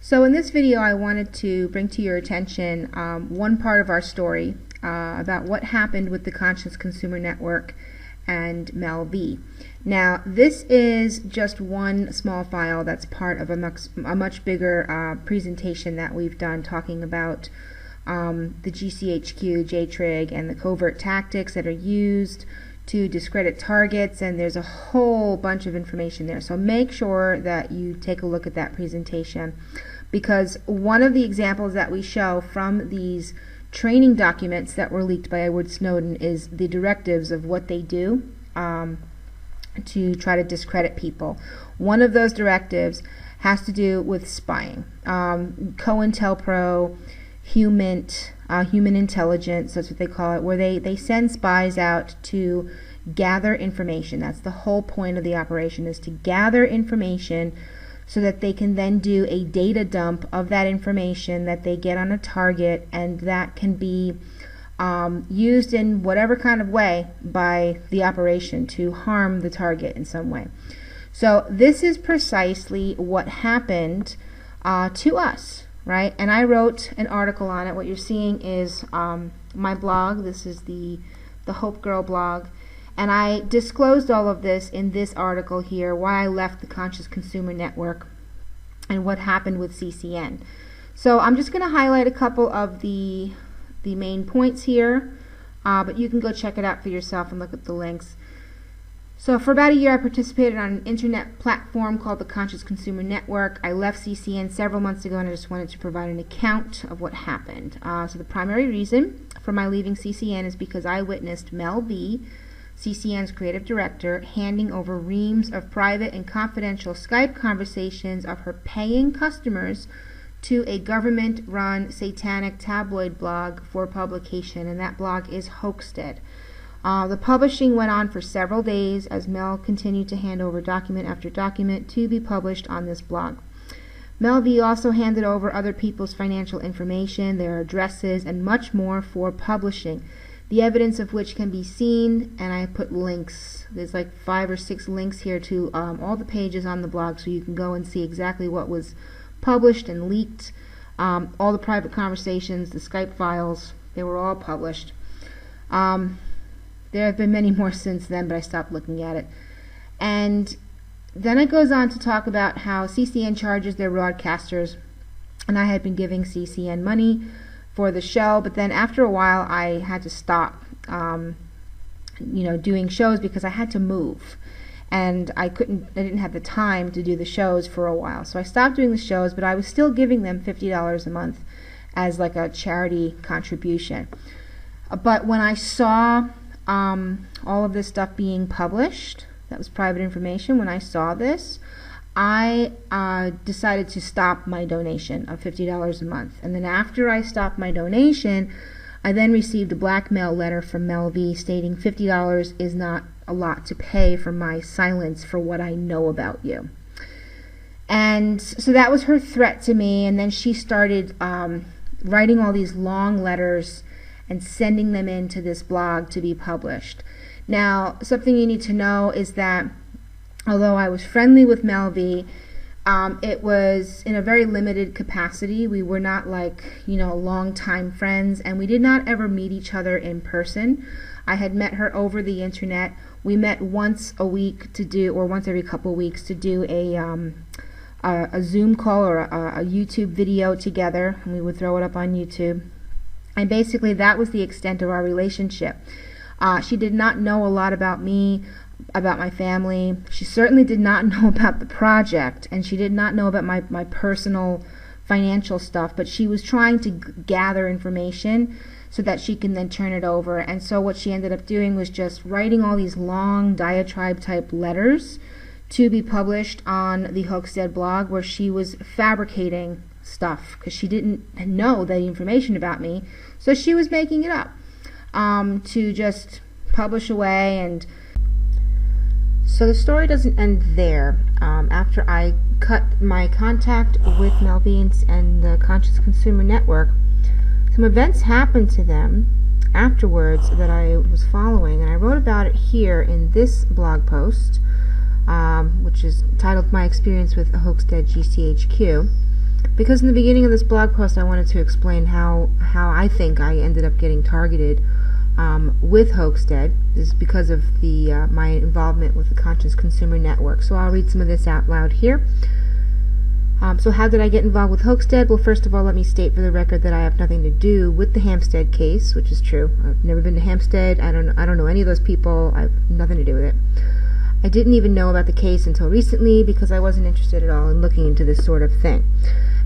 So in this video I wanted to bring to your attention one part of our story about what happened with the Conscious Consumer Network and Mel V. Now this is just one small file that's part of a much bigger presentation that we've done talking about the gcHQ, JTRIG, and the covert tactics that are used to discredit targets, and there's a whole bunch of information there. So make sure that you take a look at that presentation, because one of the examples that we show from these training documents that were leaked by Edward Snowden is the directives of what they do to try to discredit people. One of those directives has to do with spying. COINTELPRO, human intelligence, that's what they call it, where they send spies out to gather information. That's the whole point of the operation, is to gather information so that they can then do a data dump of that information that they get on a target, and that can be used in whatever kind of way by the operation to harm the target in some way. So this is precisely what happened to us, right? And I wrote an article on it. What you're seeing is my blog. This is the Hope Girl blog, and I disclosed all of this in this article here, why I left the Conscious Consumer Network and what happened with CCN. So I'm just going to highlight a couple of the main points here, but you can go check it out for yourself and look at the links. So for about a year I participated on an internet platform called the Conscious Consumer Network. I left CCN several months ago, and I just wanted to provide an account of what happened. So the primary reason for my leaving CCN is because I witnessed Mel V, CCN's creative director, handing over reams of private and confidential Skype conversations of her paying customers to a government-run satanic tabloid blog for publication, and that blog is Hoaxtead. The publishing went on for several days as Mel continued to hand over document after document to be published on this blog. Mel V also handed over other people's financial information, their addresses, and much more for publishing, the evidence of which can be seen, and I put links. There's like 5 or 6 links here to all the pages on the blog, so you can go and see exactly what was published and leaked. All the private conversations, the Skype files, they were all published. There have been many more since then, but I stopped looking at it. And then it goes on to talk about how CCN charges their broadcasters, and I had been giving CCN money for the show, but then after a while I had to stop doing shows because I had to move, and I didn't have the time to do the shows for a while. So I stopped doing the shows, but I was still giving them $50 a month as like a charity contribution. But when I saw all of this stuff being published, that was private information, when I saw this, I decided to stop my donation of $50 a month. And then after I stopped my donation, I then received a blackmail letter from Mel V stating $50 is not a lot to pay for my silence for what I know about you. And so that was her threat to me, and then she started writing all these long letters and sending them into this blog to be published. Now, something you need to know is that although I was friendly with Mel V, it was in a very limited capacity. We were not like, long-time friends, and we did not ever meet each other in person. I had met her over the internet. We met once a week to do, or once every couple weeks to do a Zoom call or a YouTube video together, and we would throw it up on YouTube. And basically that was the extent of our relationship. She did not know a lot about me, about my family. She certainly did not know about the project, and she did not know about my personal financial stuff, but she was trying to gather information so that she can then turn it over. And so what she ended up doing was just writing all these long diatribe type letters to be published on the Hoaxtead blog, where she was fabricating stuff because she didn't know the information about me, so she was making it up to just publish away. And so the story doesn't end there. After I cut my contact with Mel V and the Conscious Consumer Network, some events happened to them afterwards that I was following, and I wrote about it here in this blog post, which is titled My Experience with Hoaxtead gcHQ. because in the beginning of this blog post I wanted to explain how I think I ended up getting targeted with Hoaxtead. This is because of my involvement with the Conscious Consumer Network. So I'll read some of this out loud here. So how did I get involved with Hoaxtead? Well, first of all, let me state for the record that I have nothing to do with the Hampstead case, which is true. I've never been to Hampstead. I don't know any of those people. I have nothing to do with it. I didn't even know about the case until recently because I wasn't interested at all in looking into this sort of thing.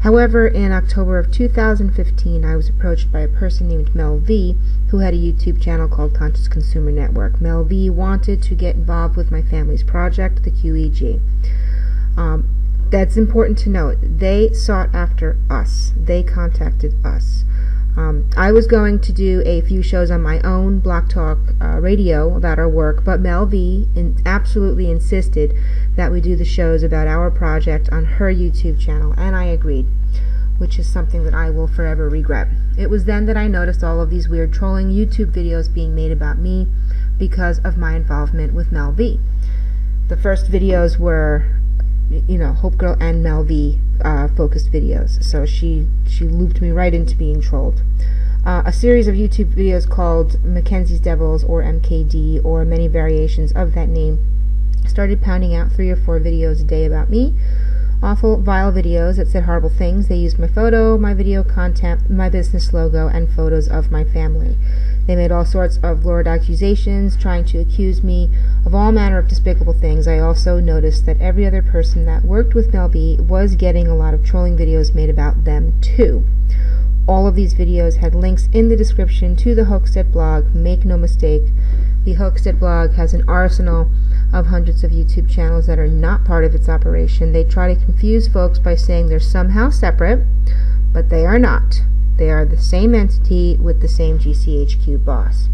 However, in October of 2015, I was approached by a person named Mel V, who had a YouTube channel called Conscious Consumer Network. Mel V wanted to get involved with my family's project, the QEG. That's important to note. They sought after us. They contacted us. I was going to do a few shows on my own, Block Talk Radio, about our work, but Mel V absolutely insisted that we do the shows about our project on her YouTube channel, and I agreed, which is something that I will forever regret. It was then that I noticed all of these weird trolling YouTube videos being made about me because of my involvement with Mel V. The first videos were, Hope Girl and Mel V focused videos, so she looped me right into being trolled. A series of YouTube videos called Mackenzie's Devils, or MKD, or many variations of that name, started pounding out 3 or 4 videos a day about me. Awful, vile videos that said horrible things. They used my photo, my video content, my business logo, and photos of my family. They made all sorts of lurid accusations, trying to accuse me of all manner of despicable things. I also noticed that every other person that worked with Mel B was getting a lot of trolling videos made about them too. All of these videos had links in the description to the Hoaxtead blog. Make no mistake, the Hoaxtead blog has an arsenal of hundreds of YouTube channels that are not part of its operation. They try to confuse folks by saying they're somehow separate, but they are not. They are the same entity with the same gcHQ boss.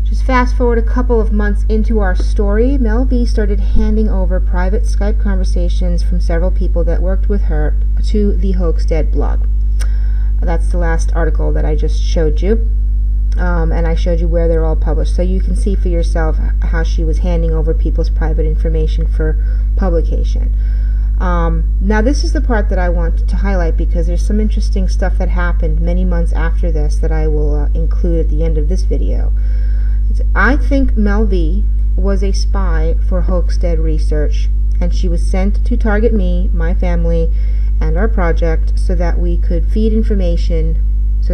Just fast forward a couple of months into our story, Mel V started handing over private Skype conversations from several people that worked with her to the Hoaxtead blog. That's the last article that I just showed you. And I showed you where they're all published, so you can see for yourself how she was handing over people's private information for publication. Now this is the part that I want to highlight because there's some interesting stuff that happened many months after this that I will include at the end of this video. I think Mel V was a spy for Hoaxtead Research, and she was sent to target me, my family, and our project so that we could feed information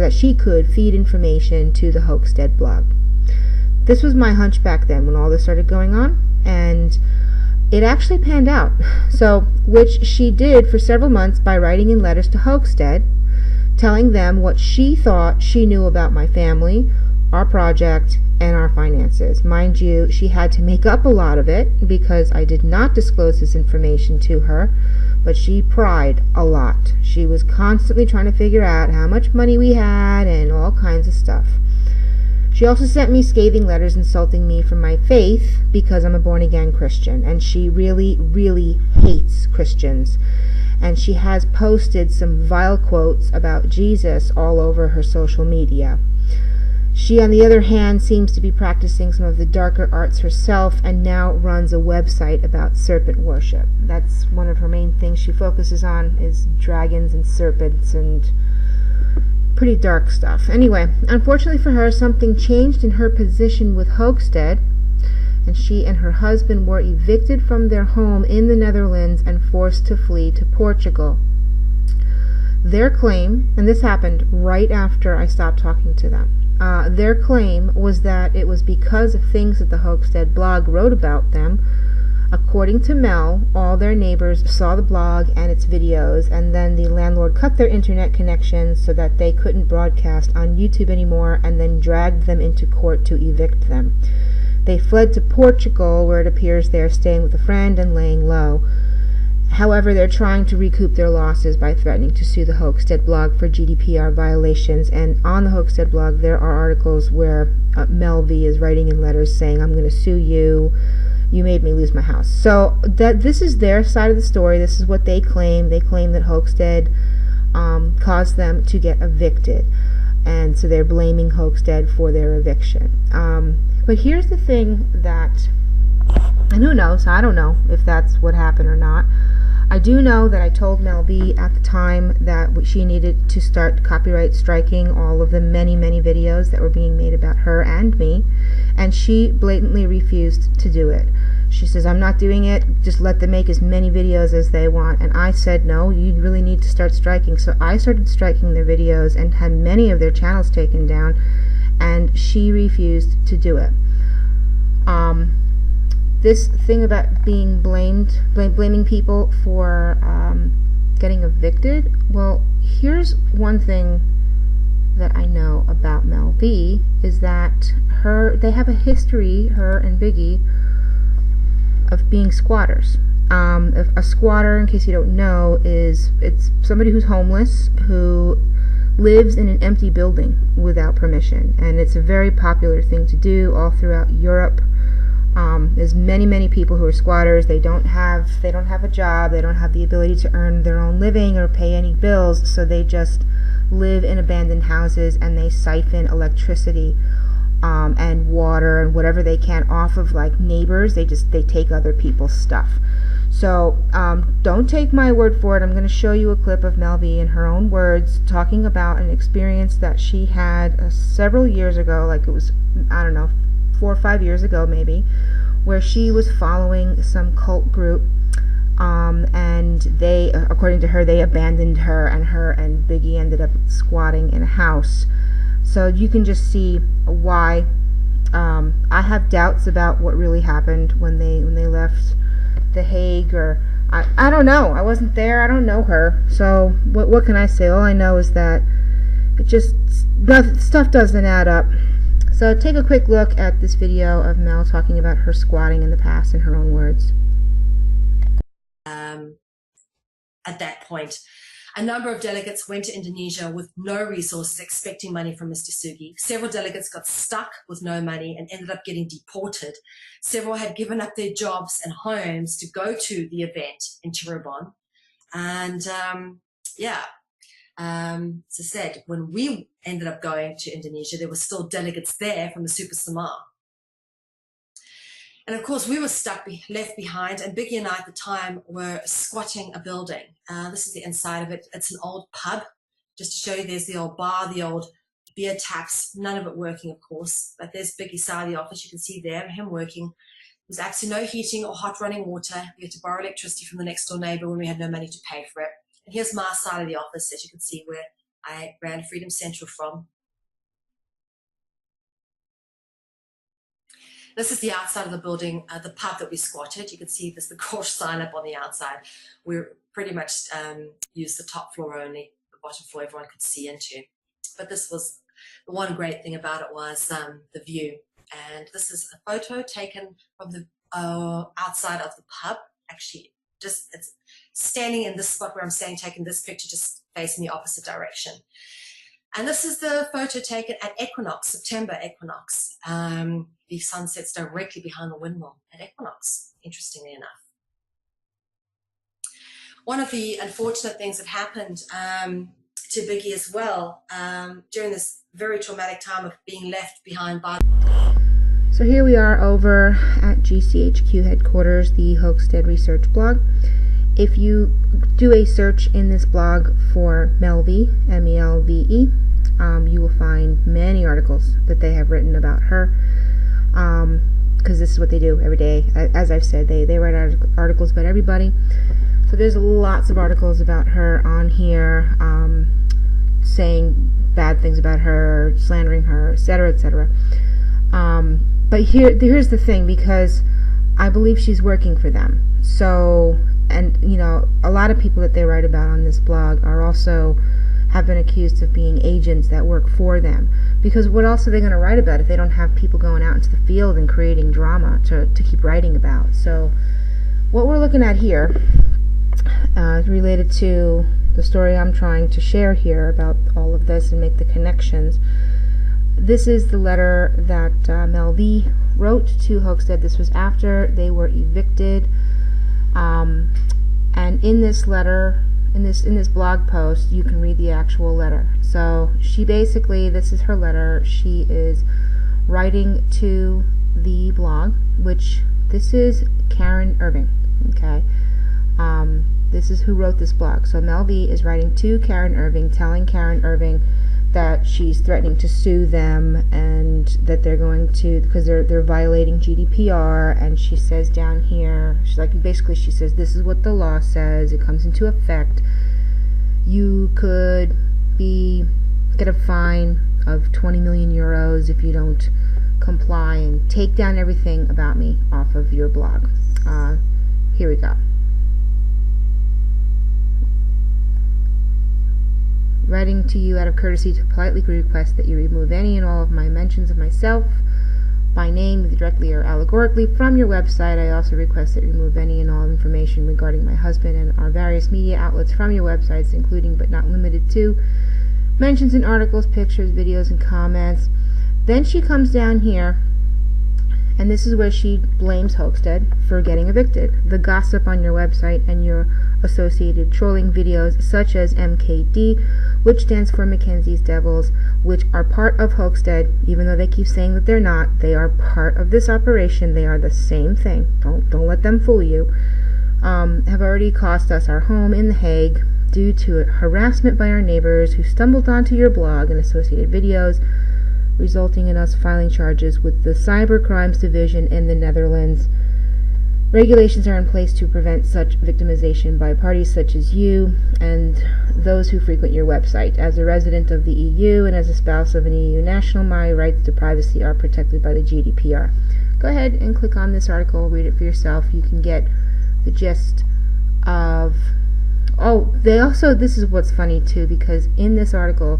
she could feed information to the Hoaxtead blog. This was my hunch back then when all this started going on, and it actually panned out. So, which she did for several months by writing in letters to Hoaxtead, telling them what she thought she knew about my family, our project, and our finances. Mind you, she had to make up a lot of it because I did not disclose this information to her, but she pried a lot. She was constantly trying to figure out how much money we had and all kinds of stuff. She also sent me scathing letters insulting me for my faith because I'm a born-again Christian, and she really, really hates Christians. And she has posted some vile quotes about Jesus all over her social media. She, on the other hand, seems to be practicing some of the darker arts herself and now runs a website about serpent worship. That's one of her main things she focuses on, is dragons and serpents and pretty dark stuff. Anyway, unfortunately for her, something changed in her position with Hoaxtead, and she and her husband were evicted from their home in the Netherlands and forced to flee to Portugal. Their claim, and this happened right after I stopped talking to them, their claim was that it was because of things that the Hoaxtead blog wrote about them. According to Mel, all their neighbors saw the blog and its videos, and then the landlord cut their internet connection so that they couldn't broadcast on YouTube anymore, and then dragged them into court to evict them. They fled to Portugal, where it appears they are staying with a friend and laying low. However, they're trying to recoup their losses by threatening to sue the Hoaxtead blog for GDPR violations, and on the Hoaxtead blog there are articles where Mel V is writing in letters saying, "I'm going to sue you, you made me lose my house." So this is their side of the story. This is what they claim. They claim that Hoaxtead caused them to get evicted, and so they're blaming Hoaxtead for their eviction. But here's the thing that, and who knows, I don't know if that's what happened or not. I do know that I told Mel B at the time that she needed to start copyright striking all of the many, many videos that were being made about her and me, and she blatantly refused to do it. She says, I'm not doing it, just let them make as many videos as they want. And I said, no, you really need to start striking. So I started striking their videos and had many of their channels taken down, and she refused to do it. This thing about being blaming people for getting evicted, well, here's one thing that I know about Mel B, is that they have a history, her and Biggie, of being squatters. A squatter, in case you don't know, it's somebody who's homeless, who lives in an empty building without permission, and it's a very popular thing to do all throughout Europe. There's many people who are squatters. They don't have a job, they don't have the ability to earn their own living or pay any bills, so they just live in abandoned houses, and they siphon electricity and water and whatever they can off of like neighbors. They take other people's stuff. So don't take my word for it. I'm going to show you a clip of Mel B in her own words talking about an experience that she had several years ago, like it was, I don't know, 4 or 5 years ago maybe, where she was following some cult group, and they, according to her, they abandoned her and Biggie ended up squatting in a house. So you can just see why I have doubts about what really happened when they left The Hague, or I don't know. I wasn't there. I don't know her. So what can I say? All I know is that stuff doesn't add up. So take a quick look at this video of Mel talking about her squatting in the past in her own words. At that point, a number of delegates went to Indonesia with no resources, expecting money from Mr. Sugi. Several delegates got stuck with no money and ended up getting deported. Several had given up their jobs and homes to go to the event in Cirebon. And as I said, when we ended up going to Indonesia, there were still delegates there from the Super Sama. And of course, we were left behind, and Biggie and I at the time were squatting a building. This is the inside of it. It's an old pub. Just to show you, there's the old bar, the old beer taps, none of it working, of course. But there's Biggie's side of the office. You can see there, him working. There was actually no heating or hot running water. We had to borrow electricity from the next door neighbor when we had no money to pay for it. And here's my side of the office, as you can see, where I ran Freedom Central from. This is the outside of the building, the pub that we squatted. You can see there's the Gorge sign up on the outside. We pretty much used the top floor only, the bottom floor everyone could see into. But this was, the one great thing about it was the view. And this is a photo taken from the outside of the pub. Actually, it's standing in this spot where I'm standing, taking this picture, just facing the opposite direction. And this is the photo taken at equinox, September equinox. The sun sets directly behind the windmill at equinox, interestingly enough. One of the unfortunate things that happened to Biggie as well during this very traumatic time of being left behind by... So here we are over at gcHQ headquarters, the Hoaxtead research blog. If you do a search in this blog for Melve, M-E-L-V-E, you will find many articles that they have written about her, because this is what they do every day. As I've said, they write articles about everybody. So there's lots of articles about her on here, saying bad things about her, slandering her, etc., etc. But here's the thing, because I believe she's working for them. So, and you know, a lot of people that they write about on this blog are also have been accused of being agents that work for them. Because what else are they going to write about if they don't have people going out into the field and creating drama to keep writing about? So what we're looking at here is related to the story I'm trying to share here about all of this and make the connections. This is the letter that Melve wrote to Hoaxtead. This was after they were evicted. And in this letter, in this blog post, you can read the actual letter. So she basically, this is her letter. She is writing to the blog, which this is Karen Irving. Okay. This is who wrote this blog. So Mel V is writing to Karen Irving, telling Karen Irving that she's threatening to sue them and that they're going to, because they're violating GDPR. And she says down here, she's like, basically she says, this is what the law says. It comes into effect. You could get a fine of 20 million euros if you don't comply, and take down everything about me off of your blog. Here we go. Writing to you out of courtesy to politely request that you remove any and all of my mentions of myself by name, either directly or allegorically, from your website. I also request that you remove any and all information regarding my husband and our various media outlets from your websites, including but not limited to mentions in articles, pictures, videos, and comments. Then she comes down here, and this is where she blames Hoaxtead for getting evicted. The gossip on your website and your associated trolling videos, such as MKD, which stands for Mackenzie's Devils, which are part of Hoaxtead, even though they keep saying that they're not. They are part of this operation. They are the same thing. Don't let them fool you. Have already cost us our home in The Hague due to harassment by our neighbors who stumbled onto your blog and associated videos, resulting in us filing charges with the Cyber Crimes Division in the Netherlands. Regulations are in place to prevent such victimization by parties such as you and those who frequent your website. As a resident of the EU and as a spouse of an EU national, my rights to privacy are protected by the GDPR. Go ahead and click on this article, read it for yourself. You can get the gist of... Oh, they also, this is what's funny too, because in this article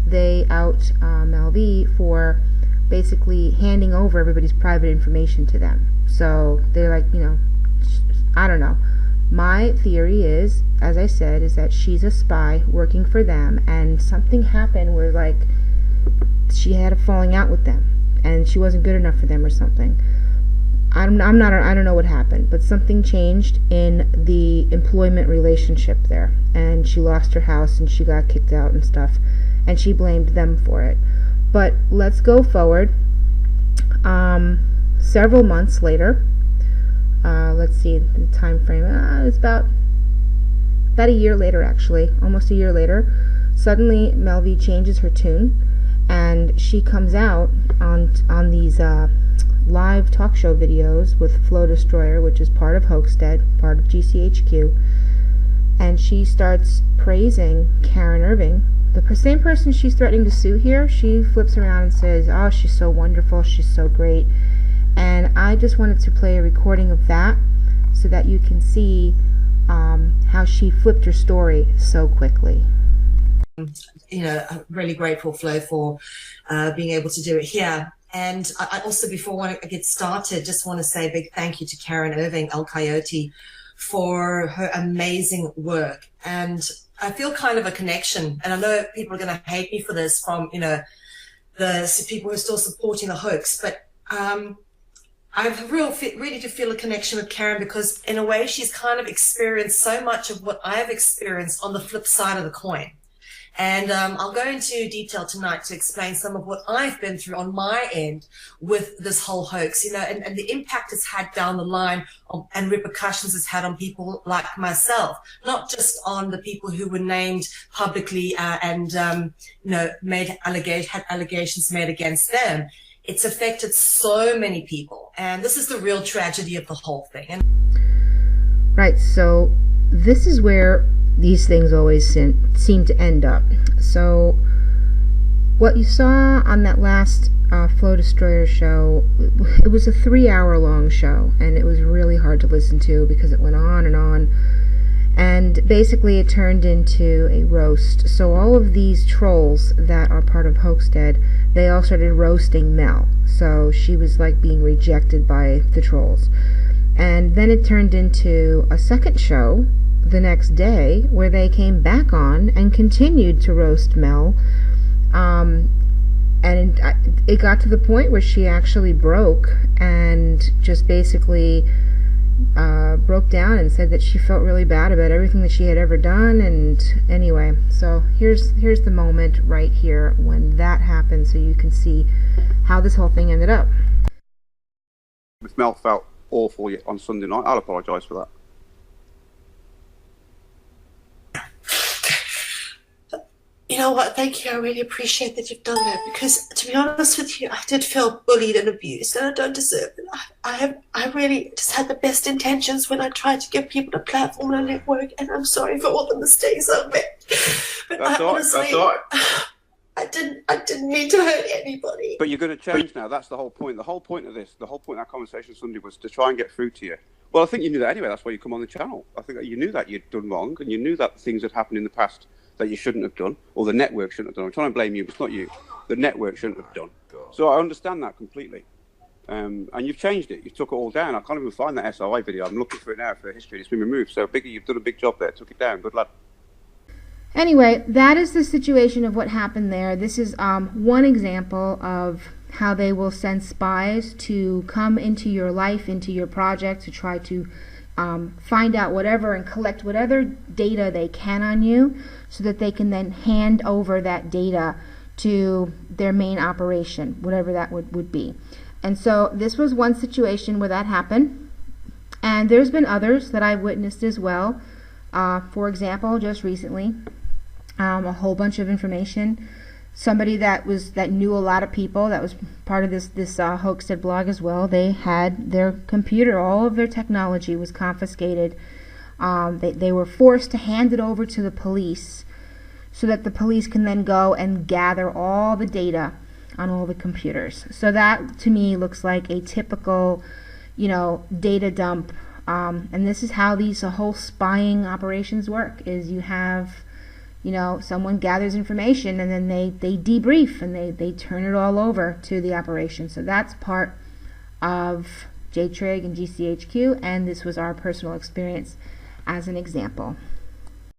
they out Mel V for basically handing over everybody's private information to them. So they're like, you know, I don't know. My theory is, as I said, is that she's a spy working for them, and something happened where, like, she had a falling out with them and she wasn't good enough for them or something. I don't know what happened, but something changed in the employment relationship there, and she lost her house and she got kicked out and stuff, and she blamed them for it. But let's go forward. Several months later, let's see the time frame. It's about a year later, actually, almost a year later. Suddenly, Mel V changes her tune, and she comes out on these live talk show videos with Flow Destroyer, which is part of Hoaxtead, part of gcHQ, and she starts praising Karen Irving, the same person she's threatening to sue here. She flips around and says, oh, she's so wonderful, she's so great. And I just wanted to play a recording of that so that you can see how she flipped her story so quickly. You know, I'm really grateful, Flo, for being able to do it here. And I also, before I get started, just want to say a big thank you to Karen Irving, El Coyote, for her amazing work. And I feel kind of a connection, and I know people are going to hate me for this from, you know, the people who are still supporting the hoax, but I've really to feel a connection with Karen, because in a way she's kind of experienced so much of what I've experienced on the flip side of the coin. And I'll go into detail tonight to explain some of what I've been through on my end with this whole hoax, you know, and the impact it's had down the line and repercussions it's had on people like myself, not just on the people who were named publicly and, you know, had allegations made against them. It's affected so many people. And this is the real tragedy of the whole thing. Right, so this is where these things always seem to end up. So what you saw on that last Flow Destroyer show, it was a 3-hour long show, and it was really hard to listen to because it went on and on. And basically it turned into a roast. So all of these trolls that are part of Hoaxtead, they all started roasting Mel. So she was like being rejected by the trolls. And then it turned into a second show the next day where they came back on and continued to roast Mel. And it got to the point where she actually broke and just basically broke down and said that she felt really bad about everything that she had ever done. And anyway, so here's the moment right here when that happened, so you can see how this whole thing ended up. If Mel felt awful on Sunday night, I'll apologise for that. You know what? Thank you. I really appreciate that you've done that, because, to be honest with you, I did feel bullied and abused, and I don't deserve it. I really just had the best intentions when I tried to give people a platform and a network, and I'm sorry for all the mistakes I've made. But That's all right. honestly, That's all right. I didn't mean to hurt anybody. But you're going to change now. That's the whole point. The whole point of this, the whole point of that conversation Sunday was to try and get through to you. Well, I think you knew that anyway. That's why you come on the channel. I think that you knew that you'd done wrong, and you knew that things had happened in the past that you shouldn't have done, or the network shouldn't have done. I'm trying to blame you, but it's not you. The network shouldn't have done. So I understand that completely. And you've changed it. You took it all down. I can't even find that SRI video. I'm looking for it now for history. It's been removed. So, Biggie, you've done a big job there. Took it down. Good lad. Anyway, that is the situation of what happened there. This is one example of how they will send spies to come into your life, into your project, to try to find out whatever and collect whatever data they can on you, so that they can then hand over that data to their main operation, whatever that would be. And so this was one situation where that happened, and there's been others that I've witnessed as well. For example, just recently, a whole bunch of information. Somebody that knew a lot of people, that was part of this Hoaxtead blog as well. They had their computer, all of their technology was confiscated. They were forced to hand it over to the police, so that the police can then go and gather all the data on all the computers. So that to me looks like a typical, data dump. And this is how these whole spying operations work: is you have, someone gathers information, and then they debrief, and they turn it all over to the operation. So that's part of JTRIG and gcHQ, and this was our personal experience as an example.